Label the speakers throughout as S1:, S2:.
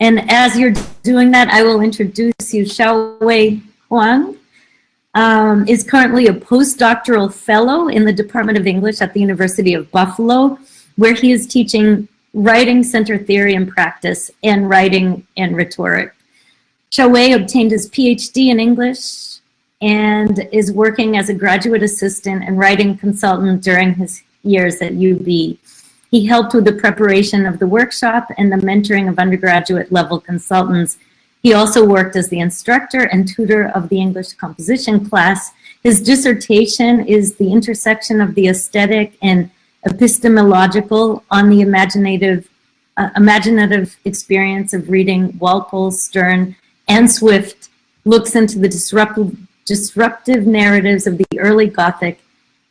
S1: And as you're doing that, I will introduce you. Xiaowei Huang is currently a postdoctoral fellow in the Department of English at the University of Buffalo, where he is teaching writing center theory and practice and writing and rhetoric. Xiaowei obtained his PhD in English and is working as a graduate assistant and writing consultant during his years at UB. He helped with the preparation of the workshop and the mentoring of undergraduate level consultants. He also worked as the instructor and tutor of the English composition class. His dissertation is the intersection of the aesthetic and epistemological on the imaginative experience of reading Walpole, Sterne, and Swift, looks into the disruptive narratives of the early Gothic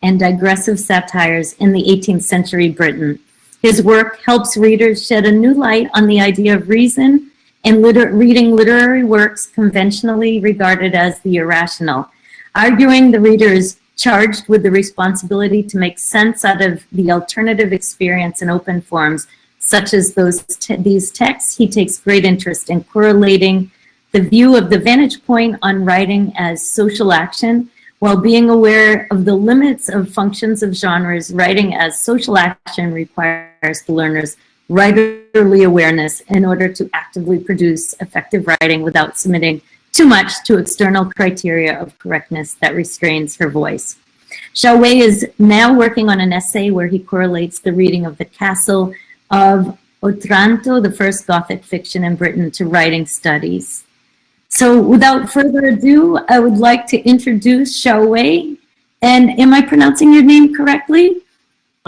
S1: and digressive satires in the 18th century Britain. His work helps readers shed a new light on the idea of reason and reading literary works conventionally regarded as the irrational, arguing the reader is charged with the responsibility to make sense out of the alternative experience in open forms, such as these texts. He takes great interest in correlating the view of the vantage point on writing as social action, while being aware of the limits of functions of genres. Writing as social action requires the learner's writerly awareness in order to actively produce effective writing without submitting too much to external criteria of correctness that restrains her voice. Xiaowei is now working on an essay where he correlates the reading of The Castle of Otranto, the first Gothic fiction in Britain, to writing studies. So without further ado, I would like to introduce Xiaowei. And am I pronouncing your name correctly?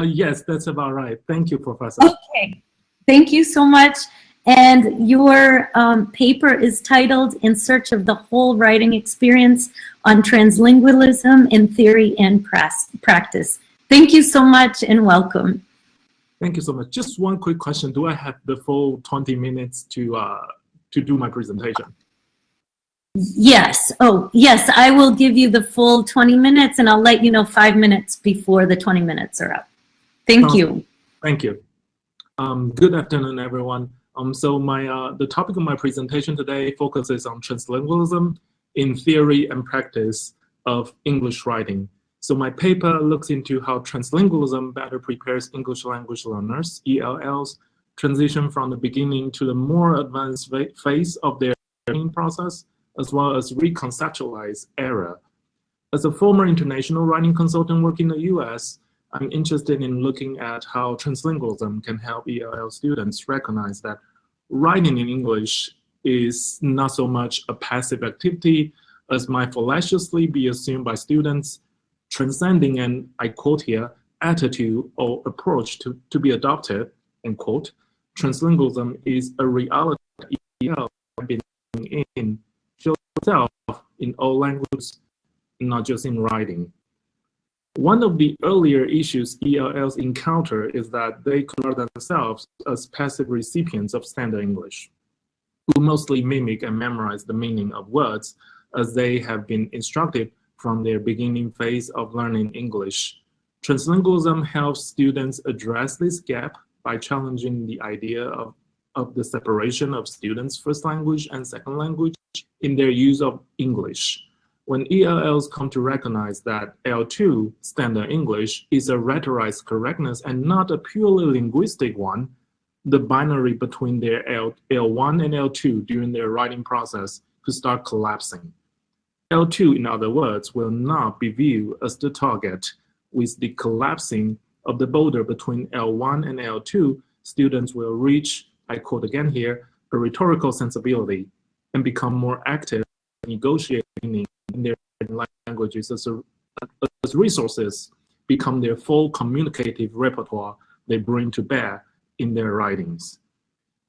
S2: Yes, that's about right. Thank you, Professor.
S1: Okay, thank you so much. And your paper is titled In Search of the Whole Writing Experience on Translingualism in Theory and Practice. Thank you so much and welcome.
S2: Thank you so much. Just one quick question. Do I have the full 20 minutes to do my presentation?
S1: Yes. Oh, yes. I will give you the full 20 minutes and I'll let you know 5 minutes before the 20 minutes are up. Thank you.
S2: Thank you. Good afternoon, everyone. So the topic of my presentation today focuses on translingualism in theory and practice of English writing. So my paper looks into how translingualism better prepares English language learners, ELLs, transition from the beginning to the more advanced phase of their learning process, as well as reconceptualize error. As a former international writing consultant working in the US, I'm interested in looking at how translingualism can help ELL students recognize that writing in English is not so much a passive activity as might fallaciously be assumed by students, transcending an, I quote here, attitude or approach to be adopted, end quote. Translingualism is a reality ELL have been in, shows itself in all languages, not just in writing. One of the earlier issues ELLs encounter is that they consider themselves as passive recipients of standard English, who mostly mimic and memorize the meaning of words as they have been instructed from their beginning phase of learning English. Translingualism helps students address this gap by challenging the idea of the separation of students' first language and second language in their use of English. When ELLs come to recognize that L2, standard English, is a rhetorized correctness and not a purely linguistic one, the binary between their L1 and L2 during their writing process could start collapsing. L2, in other words, will not be viewed as the target. With the collapsing of the border between L1 and L2, students will reach, I quote again here, a rhetorical sensibility and become more active in negotiating in their languages as resources become their full communicative repertoire they bring to bear in their writings.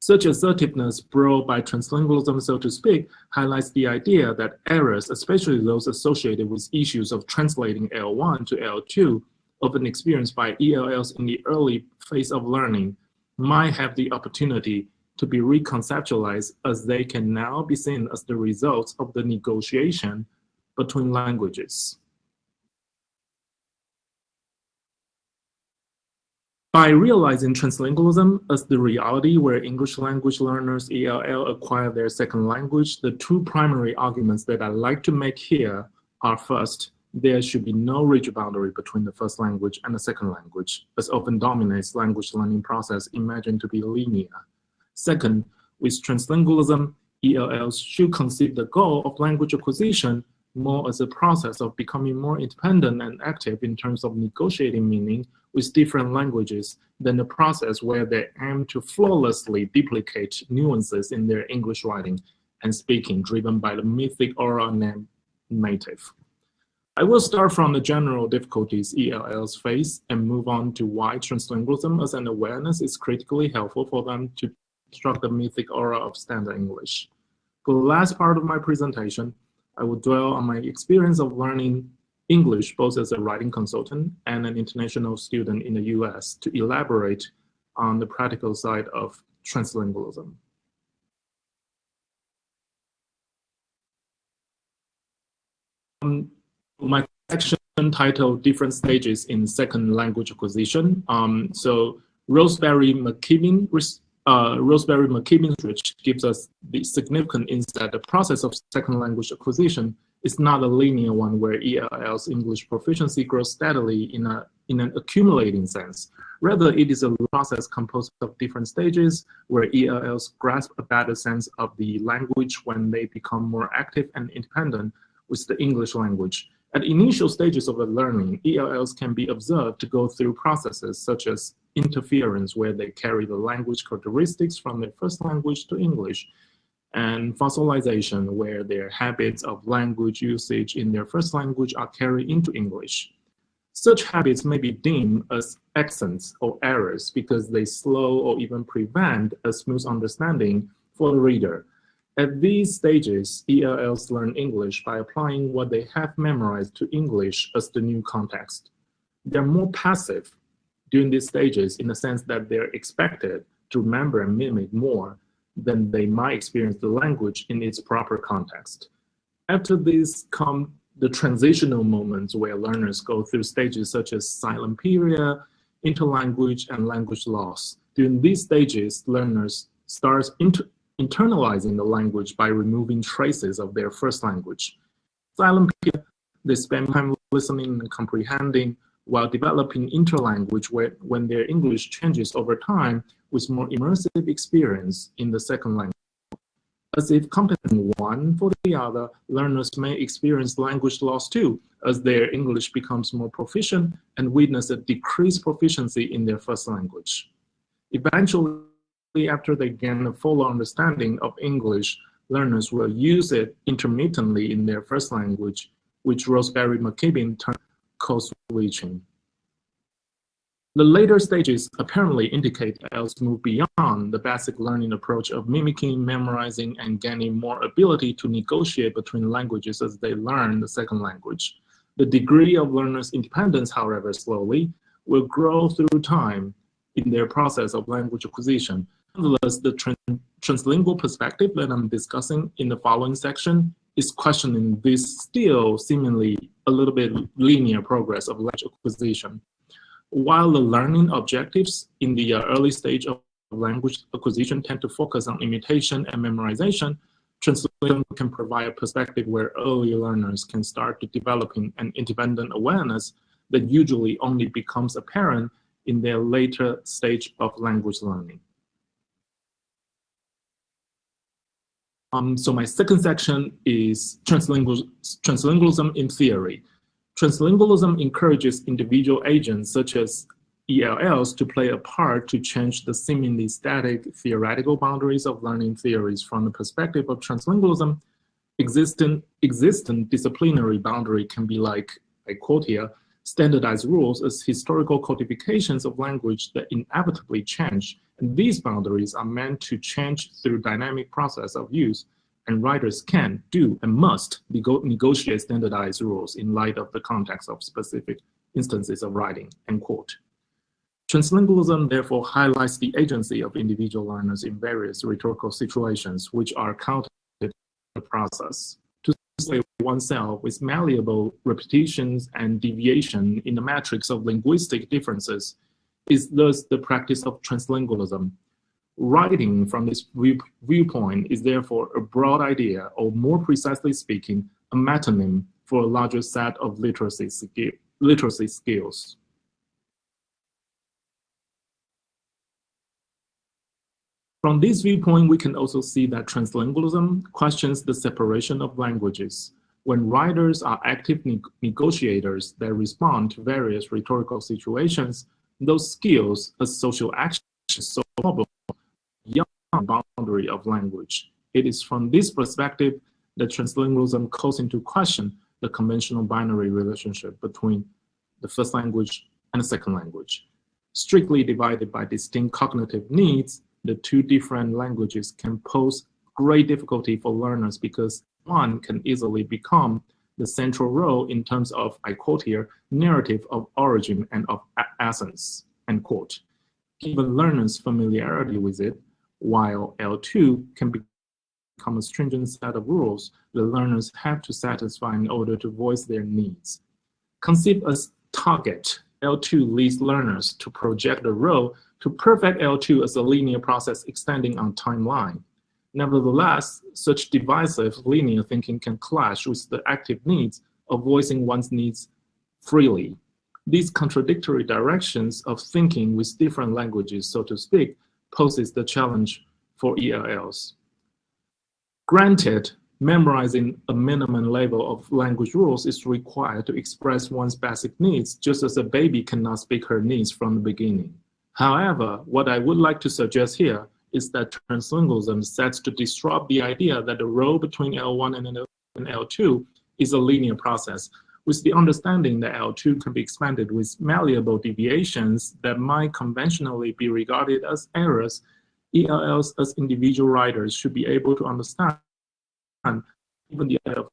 S2: Such assertiveness brought by translingualism, so to speak, highlights the idea that errors, especially those associated with issues of translating L1 to L2, often experienced by ELLs in the early phase of learning, might have the opportunity to be reconceptualized as they can now be seen as the results of the negotiation between languages. By realizing translingualism as the reality where English language learners ELL acquire their second language, the two primary arguments that I like to make here are: first, there should be no rigid boundary between the first language and the second language, as often dominates language learning process imagined to be linear. Second, with translingualism, ELLs should conceive the goal of language acquisition more as a process of becoming more independent and active in terms of negotiating meaning with different languages than the process where they aim to flawlessly duplicate nuances in their English writing and speaking driven by the mythic aura named native. I will start from the general difficulties ELLs face and move on to why translingualism as an awareness is critically helpful for them to construct the mythic aura of standard English. For the last part of my presentation, I will dwell on my experience of learning English both as a writing consultant and an international student in the US to elaborate on the practical side of translingualism. My section titled Different Stages in Second Language Acquisition. So Roseberry McKibben's research gives us the significant insight that the process of second language acquisition is not a linear one where ELL's English proficiency grows steadily in an accumulating sense. Rather, it is a process composed of different stages where ELLs grasp a better sense of the language when they become more active and independent with the English language. At initial stages of the learning, ELLs can be observed to go through processes such as interference, where they carry the language characteristics from their first language to English, and fossilization, where their habits of language usage in their first language are carried into English. Such habits may be deemed as accents or errors because they slow or even prevent a smooth understanding for the reader. At these stages, ELLs learn English by applying what they have memorized to English as the new context. They're more passive during these stages in the sense that they're expected to remember and mimic more than they might experience the language in its proper context. After these come the transitional moments where learners go through stages such as silent period, interlanguage, and language loss. During these stages, learners start internalizing the language by removing traces of their first language. Silent period, they spend time listening and comprehending while developing interlanguage when their English changes over time with more immersive experience in the second language. As if compensating one for the other, learners may experience language loss too, as their English becomes more proficient and witness a decreased proficiency in their first language. Eventually, after they gain a fuller understanding of English, learners will use it intermittently in their first language, which Roseberry McKibben termed code switching. The later stages apparently indicate ELLs move beyond the basic learning approach of mimicking, memorizing, and gaining more ability to negotiate between languages as they learn the second language. The degree of learners' independence, however, slowly will grow through time in their process of language acquisition. Nonetheless, the translingual perspective that I'm discussing in the following section is questioning this still seemingly a little bit linear progress of language acquisition. While the learning objectives in the early stage of language acquisition tend to focus on imitation and memorization, translingualism can provide a perspective where early learners can start to developing an independent awareness that usually only becomes apparent in their later stage of language learning. So my second section is translingualism in theory. Translingualism encourages individual agents such as ELLs to play a part to change the seemingly static theoretical boundaries of learning theories. From the perspective of translingualism, existent disciplinary boundary can be like, I quote here, standardized rules as historical codifications of language that inevitably change, and these boundaries are meant to change through dynamic process of use, and writers can, do, and must negotiate standardized rules in light of the context of specific instances of writing, end quote. Translingualism therefore highlights the agency of individual learners in various rhetorical situations which are counted in the process. To slay oneself with malleable repetitions and deviation in the matrix of linguistic differences is thus the practice of translingualism. Writing from this viewpoint is therefore a broad idea, or more precisely speaking, a metonym for a larger set of literacy skills. From this viewpoint, we can also see that translingualism questions the separation of languages. When writers are active negotiators that respond to various rhetorical situations, those skills as social actions solve problems beyond the boundary of language. It is from this perspective that translingualism calls into question the conventional binary relationship between the first language and the second language. Strictly divided by distinct cognitive needs, the two different languages can pose great difficulty for learners because one can easily become the central role in terms of, I quote here, narrative of origin and of essence, end quote. Given learners' familiarity with it, while L2 can become a stringent set of rules the learners have to satisfy in order to voice their needs. Conceived as target, L2 leads learners to project the role to perfect L2 as a linear process extending on timeline. Nevertheless, such divisive linear thinking can clash with the active needs of voicing one's needs freely. These contradictory directions of thinking with different languages, so to speak, poses the challenge for ELLs. Granted, memorizing a minimum level of language rules is required to express one's basic needs, just as a baby cannot speak her needs from the beginning. However, what I would like to suggest here is that translingualism sets to disrupt the idea that the role between L1 and L2 is a linear process, with the understanding that L2 can be expanded with malleable deviations that might conventionally be regarded as errors. ELLs as individual writers should be able to understand even the idea of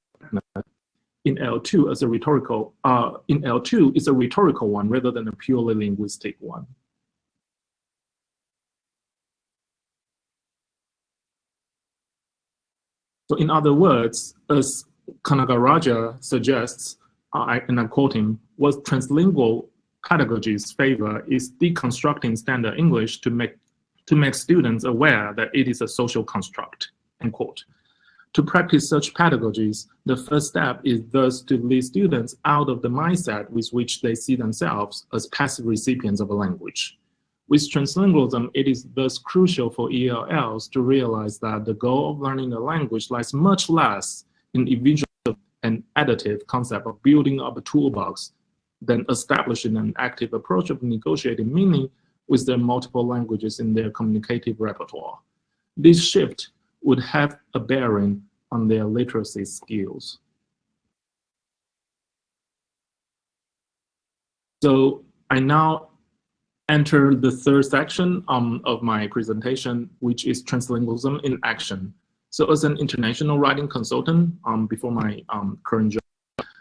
S2: in L2 as a rhetorical in L2 is a rhetorical one rather than a purely linguistic one. So in other words, as Kanagaraja suggests, and I'm quoting, what translingual pedagogy's favor is deconstructing standard English to make students aware that it is a social construct, end quote. To practice such pedagogies, the first step is thus to lead students out of the mindset with which they see themselves as passive recipients of a language. With translingualism, it is thus crucial for ELLs to realize that the goal of learning a language lies much less in the eventual and additive concept of building up a toolbox than establishing an active approach of negotiating meaning with their multiple languages in their communicative repertoire. This shift would have a bearing on their literacy skills. So I now enter the third section of my presentation, which is translingualism in action. So as an international writing consultant, before my current job,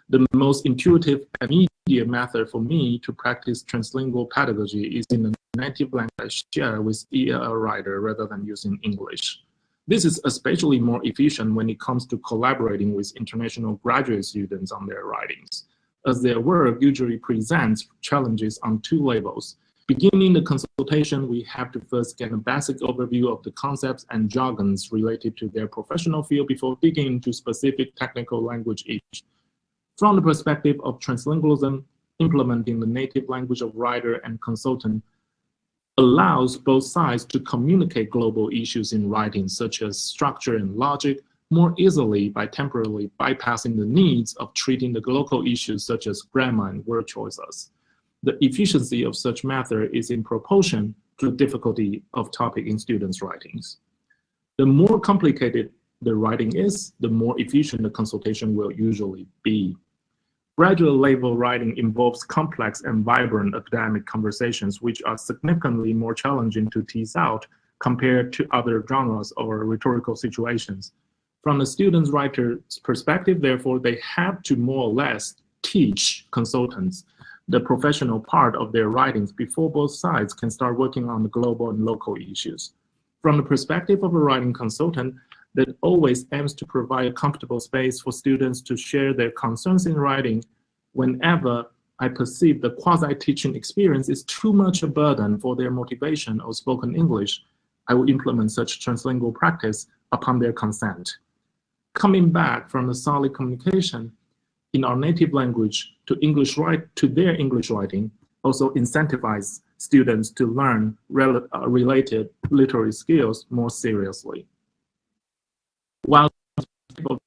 S2: the most intuitive and immediate method for me to practice translingual pedagogy is in the native language I share with ELL writer rather than using English. This is especially more efficient when it comes to collaborating with international graduate students on their writings, as their work usually presents challenges on two levels. Beginning the consultation, we have to first get a basic overview of the concepts and jargons related to their professional field before digging into specific technical language each. From the perspective of translingualism, implementing the native language of writer and consultant allows both sides to communicate global issues in writing, such as structure and logic, more easily by temporarily bypassing the needs of treating the local issues such as grammar and word choices. The efficiency of such method is in proportion to the difficulty of topic in students' writings. The more complicated the writing is, the more efficient the consultation will usually be. Graduate level writing involves complex and vibrant academic conversations, which are significantly more challenging to tease out compared to other genres or rhetorical situations. From the student's writer's perspective, therefore, they have to more or less teach consultants the professional part of their writings before both sides can start working on the global and local issues. From the perspective of a writing consultant, that always aims to provide a comfortable space for students to share their concerns in writing whenever I perceive the quasi-teaching experience is too much a burden for their motivation of spoken English, I will implement such translingual practice upon their consent. Coming back from the solid communication in our native language to their English writing also incentivize students to learn related literary skills more seriously. While people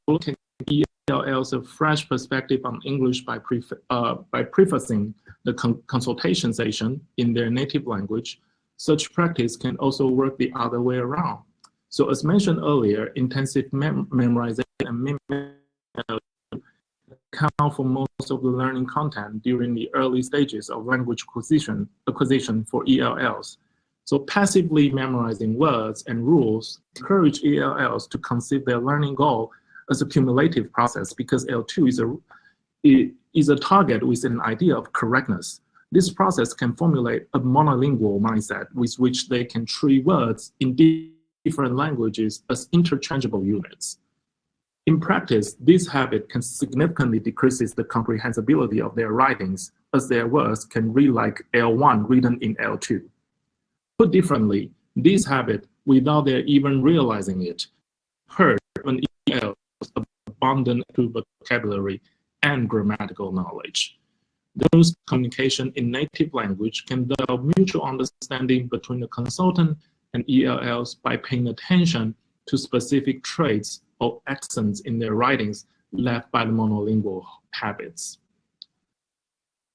S2: looking at ELL's a fresh perspective on English by prefacing the consultation session in their native language, such practice can also work the other way around. So as mentioned earlier, intensive memorization and account for most of the learning content during the early stages of language acquisition for ELLs. So passively memorizing words and rules encourage ELLs to conceive their learning goal as a cumulative process, because L2 is a target with an idea of correctness. This process can formulate a monolingual mindset with which they can treat words in different languages as interchangeable units. In practice, this habit can significantly decrease the comprehensibility of their writings, as their words can read like L1 written in L2. Put differently, this habit, without their even realizing it, hurt an EL's abundant vocabulary and grammatical knowledge. Those communication in native language can develop mutual understanding between the consultant and ELLs by paying attention to specific traits or accents in their writings left by the monolingual habits.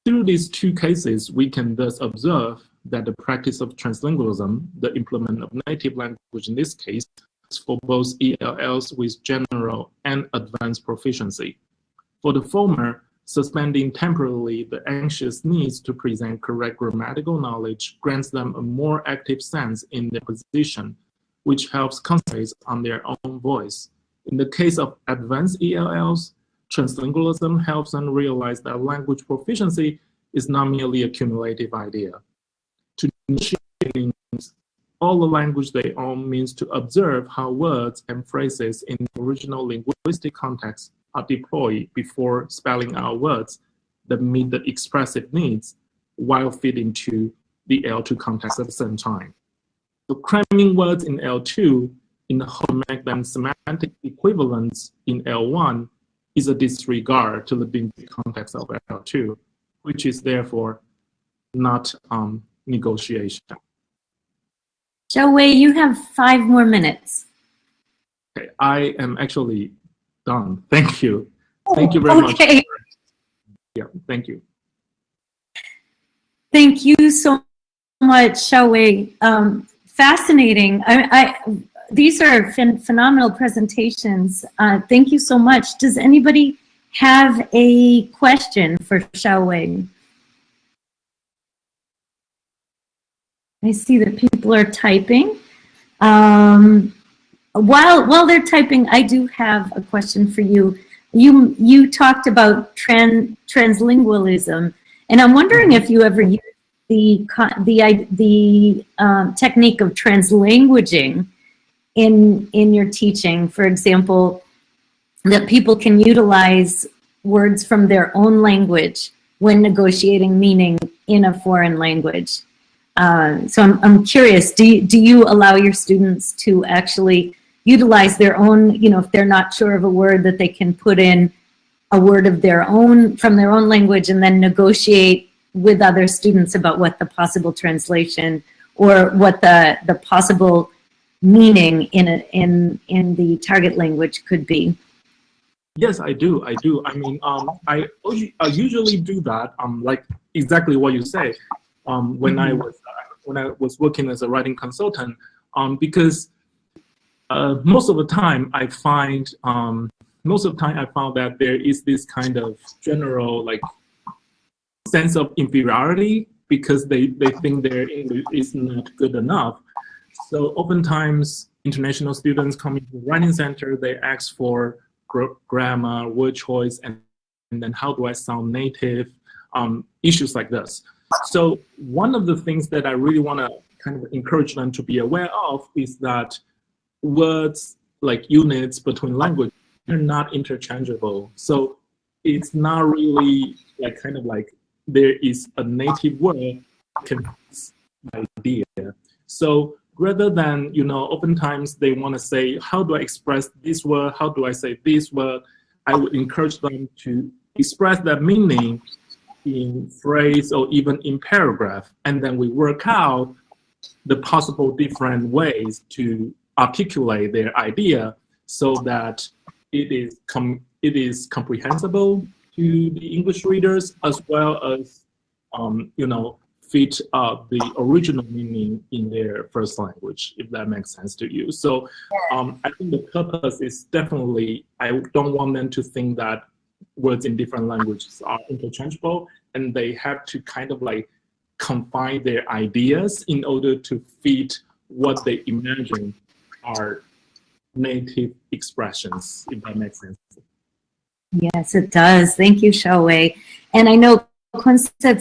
S2: Through these two cases, we can thus observe that the practice of translingualism, the implement of native language in this case, is for both ELLs with general and advanced proficiency. For the former, suspending temporarily the anxious needs to present correct grammatical knowledge grants them a more active sense in their position, which helps concentrate on their own voice. In the case of advanced ELLs, translingualism helps them realize that language proficiency is not merely a cumulative idea. To initiate all the language they own means to observe how words and phrases in the original linguistic context are deployed before spelling out words that meet the expressive needs while fitting to the L2 context at the same time. So cramming words in L2 in the hope to make them semantic equivalents in L1 is a disregard to the basic context of L2, which is therefore not negotiation.
S1: Xiao Wei, you have 5 more minutes.
S2: Okay, I am actually done. Thank you. Thank you very much. Yeah, thank you.
S1: Thank you so much, Xiao Wei. Fascinating. These are phenomenal presentations. Thank you so much. Does anybody have a question for Xiao Wei? I see that people are typing. While they're typing, I do have a question for you. You talked about translingualism, and I'm wondering if you ever used the technique of translanguaging in your teaching. For example, that people can utilize words from their own language when negotiating meaning in a foreign language. So I'm curious, do you allow your students to actually utilize their own, if they're not sure of a word, that they can put in a word of their own from their own language and then negotiate with other students about what the possible translation or what the possible meaning in the target language could be?
S2: Yes, I do. I mean, I usually do that. Like exactly what you say. When I was working as a writing consultant, because most of the time I found that there is this kind of general sense of inferiority because they think their English is not good enough. So oftentimes international students come into the writing center, they ask for grammar, word choice, and then how do I sound native, issues like this. So one of the things that I really want to kind of encourage them to be aware of is that words like units between languages are not interchangeable. So it's not really like kind of like there is a native word that can idea. So rather than, oftentimes they want to say, how do I express this word? How do I say this word? I would encourage them to express that meaning in phrase or even in paragraph. And then we work out the possible different ways to articulate their idea so that it is comprehensible to the English readers, as well as fit the original meaning in their first language, if that makes sense to you. So I think the purpose is definitely, I don't want them to think that words in different languages are interchangeable, and they have to kind of like confine their ideas in order to fit what they imagine are native expressions, if that makes sense.
S1: Yes, it does. Thank you, Xiaowei. And I know Kun said